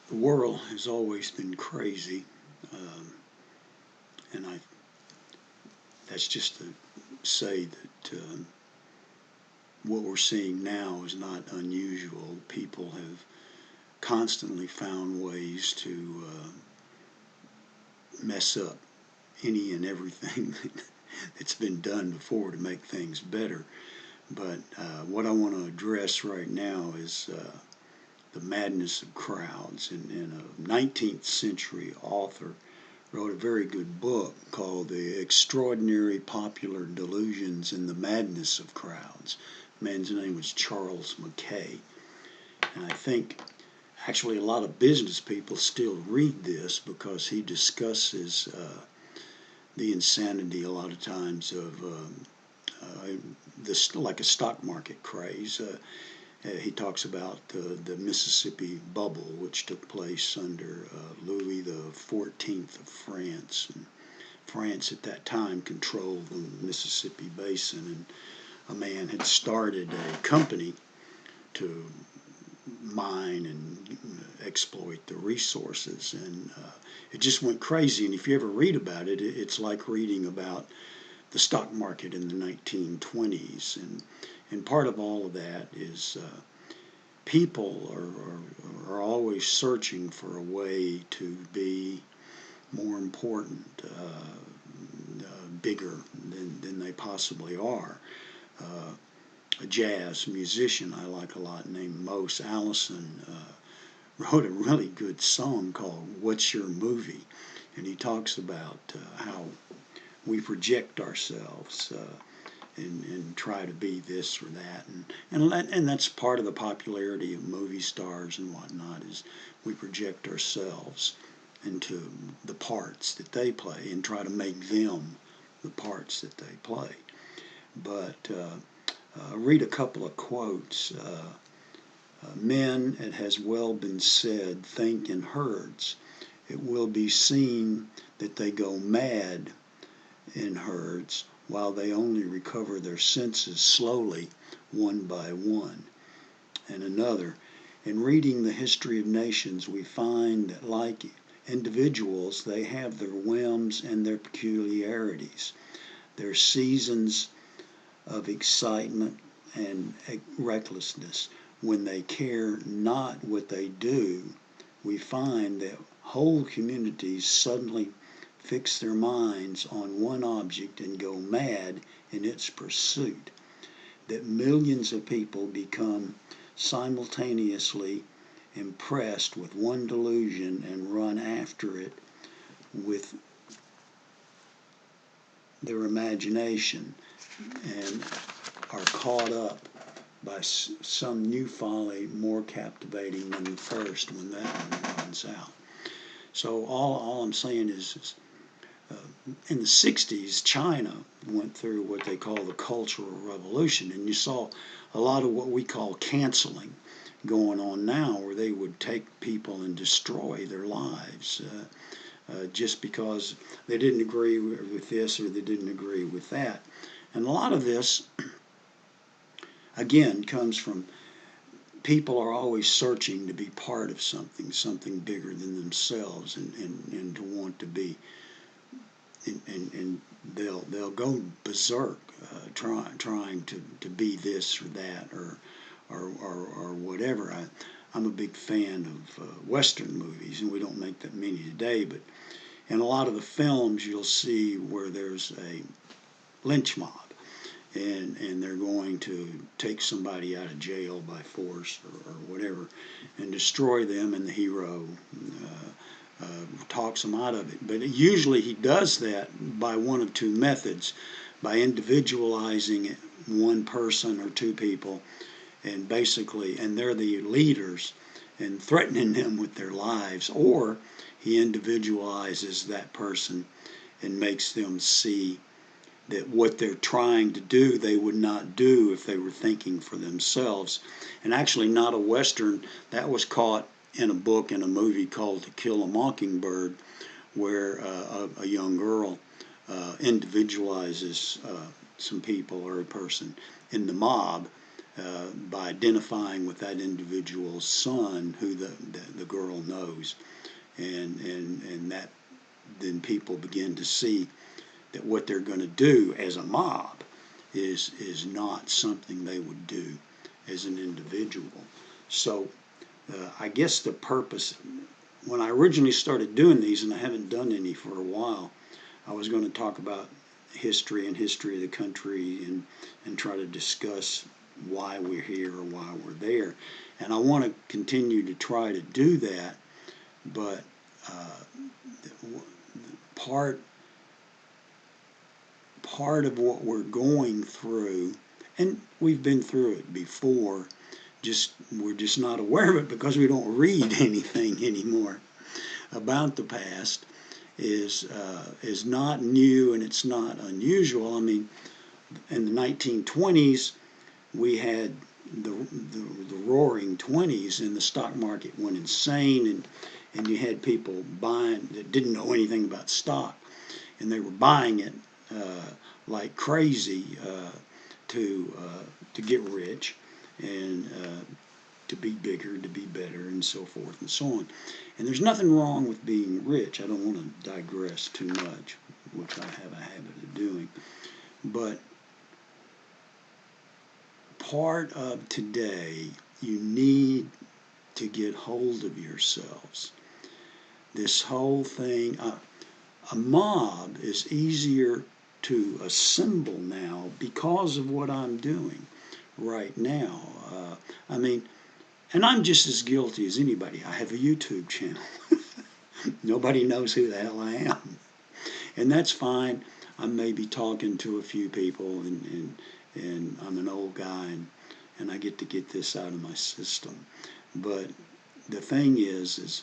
The world has always been crazy, and that's just to say that what we're seeing now is not unusual. People have constantly found ways to mess up any and everything that's been done before to make things better. But what I want to address right now is the madness of crowds. And a 19th century author wrote a very good book called The Extraordinary Popular Delusions and the Madness of Crowds. The man's name was Charles Mackay. And I think actually a lot of business people still read this because he discusses the insanity a lot of times of this, like a stock market craze. He talks about the Mississippi bubble, which took place under Louis XIV of France. And France at that time controlled the Mississippi basin, and a man had started a company to mine and exploit the resources, and it just went crazy. And if you ever read about it, it's like reading about the stock market in the 1920s. And part of all of that is people are always searching for a way to be more important, bigger than they possibly are. A jazz musician I like a lot named Mose Allison wrote a really good song called "What's Your Movie?" And he talks about how we project ourselves and try to be this or that, and that's part of the popularity of movie stars and whatnot, is we project ourselves into the parts that they play and try to make them the parts that they play. But read a couple of quotes. Men, it has well been said, think in herds. It will be seen that they go mad in herds, while they only recover their senses slowly, one by one. And another, in reading the history of nations, we find that, like individuals, they have their whims and their peculiarities, their seasons of excitement and recklessness. When they care not what they do, we find that whole communities suddenly fix their minds on one object and go mad in its pursuit, that millions of people become simultaneously impressed with one delusion and run after it with their imagination and are caught up by some new folly more captivating than the first when that one runs out. So all I'm saying is in the 60s, China went through what they call the Cultural Revolution, and you saw a lot of what we call canceling going on now, where they would take people and destroy their lives just because they didn't agree with this or they didn't agree with that. And a lot of this, again, comes from people are always searching to be part of something bigger than themselves, and to want to be. And they'll go berserk trying to be this or that or whatever. I'm a big fan of Western movies, and we don't make that many today, but in a lot of the films you'll see where there's a lynch mob, and they're going to take somebody out of jail by force or whatever and destroy them, and the hero talks them out of it. But usually he does that by one of two methods: by individualizing one person or two people, and they're the leaders, and threatening them with their lives, or he individualizes that person and makes them see that what they're trying to do they would not do if they were thinking for themselves. And actually, not a Western, that was caught in a book, in a movie called To Kill a Mockingbird, where a young girl individualizes some people or a person in the mob by identifying with that individual's son, who the girl knows, and that then people begin to see that what they're going to do as a mob is not something they would do as an individual. So I guess the purpose, when I originally started doing these, and I haven't done any for a while, I was going to talk about history and history of the country, and try to discuss why we're here or why we're there. And I want to continue to try to do that, but part of what we're going through, and we've been through it before, we're just not aware of it because we don't read anything anymore about the past, is not new, and it's not unusual. I mean, in the 1920s, we had the roaring 20s, and the stock market went insane, and you had people buying that didn't know anything about stock, and they were buying it like crazy to get rich, and to be bigger, to be better, and so forth and so on. And there's nothing wrong with being rich. I don't want to digress too much, which I have a habit of doing. But part of today, you need to get hold of yourselves. This whole thing, a mob is easier to assemble now because of what I'm doing right now. I mean, and I'm just as guilty as anybody. I have a YouTube channel. Nobody knows who the hell I am. And that's fine. I may be talking to a few people, and I'm an old guy, and I get to get this out of my system. But the thing is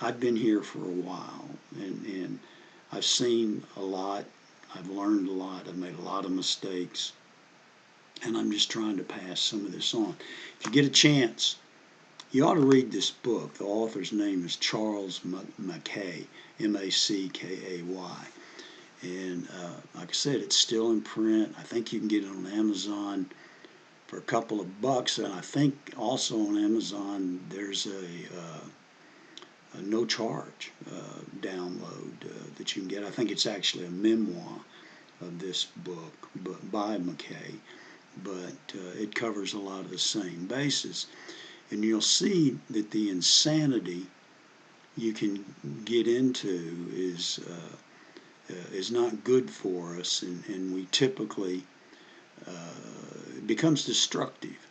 I've been here for a while, and I've seen a lot. I've learned a lot. I've made a lot of mistakes. And I'm just trying to pass some of this on. If you get a chance, you ought to read this book. The author's name is Charles Mackay, M-A-C-K-A-Y. And like I said, it's still in print. I think you can get it on Amazon for a couple of bucks. And I think also on Amazon there's a no charge download that you can get. I think it's actually a memoir of this book by Mackay, but it covers a lot of the same bases. And you'll see that the insanity you can get into is not good for us, and we typically it becomes destructive.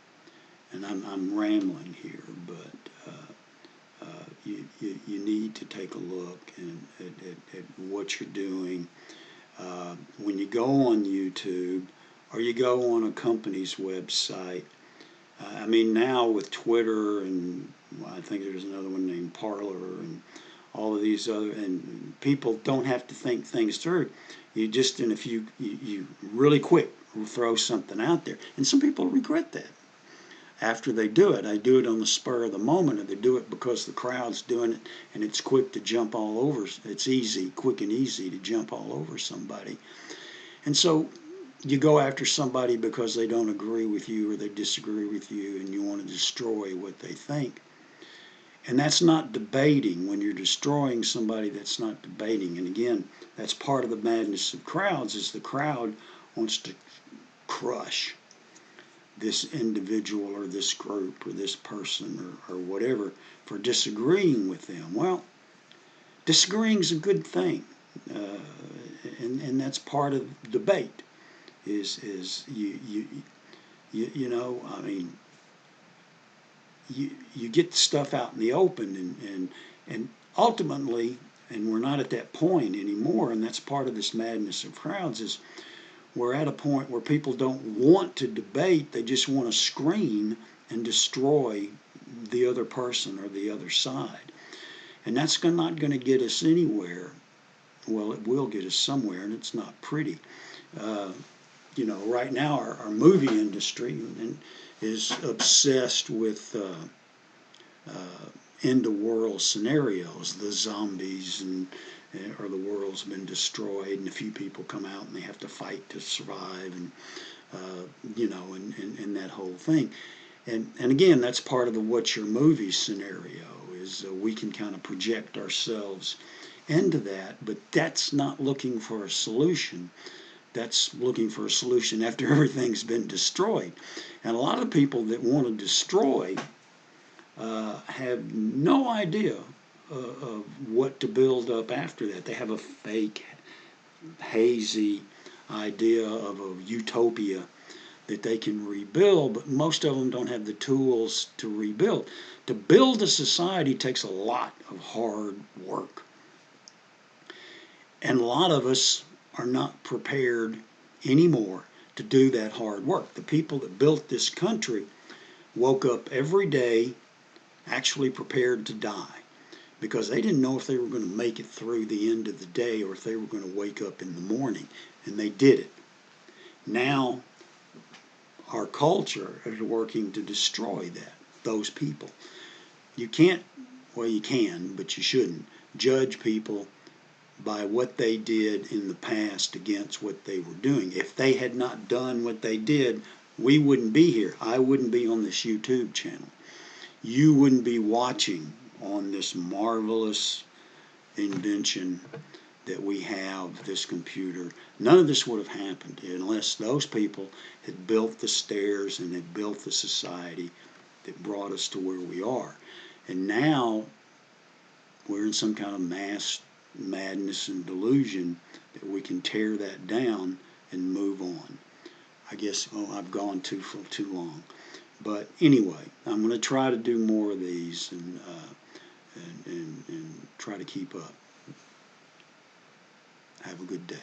And I'm rambling here, but you need to take a look at what you're doing. When you go on YouTube, or you go on a company's website, I mean, now with Twitter, and I think there's another one named Parler, and all of these other, and people don't have to think things through. You just, and if you really quick throw something out there, and some people regret that after they do it. I do it on the spur of the moment, or they do it because the crowd's doing it, and it's quick to jump all over. It's easy, quick and easy to jump all over somebody. And so you go after somebody because they don't agree with you or they disagree with you, and you want to destroy what they think. And that's not debating. When you're destroying somebody, that's not debating. And again, that's part of the madness of crowds, is the crowd wants to crush this individual or this group or this person or whatever for disagreeing with them. Well, disagreeing is a good thing, and that's part of debate. Is you know, I mean, you get stuff out in the open, and ultimately, and we're not at that point anymore, and that's part of this madness of crowds, is we're at a point where people don't want to debate. They just want to scream and destroy the other person or the other side. And that's not going to get us anywhere. Well, it will get us somewhere, and it's not pretty. You know, right now our movie industry is obsessed with end-of-world scenarios, the zombies, or the world's been destroyed, and a few people come out and they have to fight to survive, and you know, and that whole thing. And again, that's part of the what's your movie scenario, is we can kind of project ourselves into that, but that's not looking for a solution. That's looking for a solution after everything's been destroyed. And a lot of people that want to destroy have no idea of what to build up after that. They have a fake, hazy idea of a utopia that they can rebuild, but most of them don't have the tools to rebuild. To build a society takes a lot of hard work. And a lot of us are not prepared anymore to do that hard work. The people that built this country woke up every day actually prepared to die, because they didn't know if they were going to make it through the end of the day or if they were going to wake up in the morning, and they did it. Now our culture is working to destroy those people. You can't, well, you can, but you shouldn't judge people by what they did in the past against what they were doing. If they had not done what they did, we wouldn't be here. I wouldn't be on this YouTube channel. You wouldn't be watching on this marvelous invention that we have, this computer. None of this would have happened unless those people had built the stairs and had built the society that brought us to where we are. And now we're in some kind of mass madness and delusion that we can tear that down and move on. I guess, oh, I've gone for too long. But anyway, I'm going to try to do more of these and try to keep up. Have a good day.